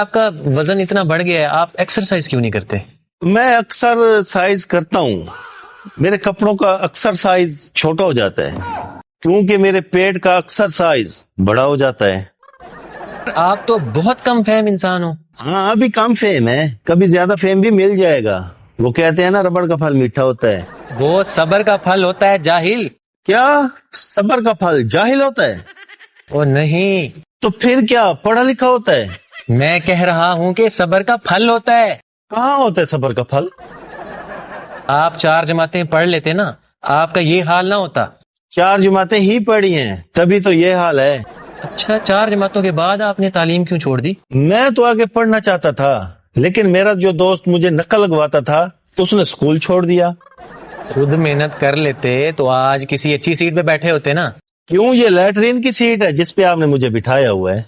آپ کا وزن اتنا بڑھ گیا ہے، آپ ایکسرسائز کیوں نہیں کرتے؟ میں اکثر سائز کرتا ہوں، میرے کپڑوں کا اکثر سائز چھوٹا ہو جاتا ہے کیونکہ میرے پیٹ کا اکثر سائز بڑا ہو جاتا ہے۔ آپ تو بہت کم فہم انسان ہو۔ ہاں ابھی کم فہم ہے، کبھی زیادہ فہم بھی مل جائے گا۔ وہ کہتے ہیں نا ربڑ کا پھل میٹھا ہوتا ہے۔ وہ صبر کا پھل ہوتا ہے جاہل۔ کیا صبر کا پھل جاہل ہوتا ہے؟ وہ نہیں، تو پھر کیا پڑھا لکھا ہوتا ہے؟ میں کہہ رہا ہوں کہ صبر کا پھل ہوتا ہے۔ کہاں ہوتا ہے صبر کا پھل؟ آپ 4 جماعتیں پڑھ لیتے نا، آپ کا یہ حال نہ ہوتا۔ 4 جماعتیں ہی پڑھی ہیں تبھی تو یہ حال ہے۔ اچھا، 4 جماعتوں کے بعد آپ نے تعلیم کیوں چھوڑ دی؟ میں تو آگے پڑھنا چاہتا تھا، لیکن میرا جو دوست مجھے نقل لگواتا تھا اس نے اسکول چھوڑ دیا۔ خود محنت کر لیتے تو آج کسی اچھی سیٹ پہ بیٹھے ہوتے نا۔ کیوں، یہ لیٹرین کی سیٹ ہے جس پہ آپ نے مجھے بٹھایا ہوا ہے؟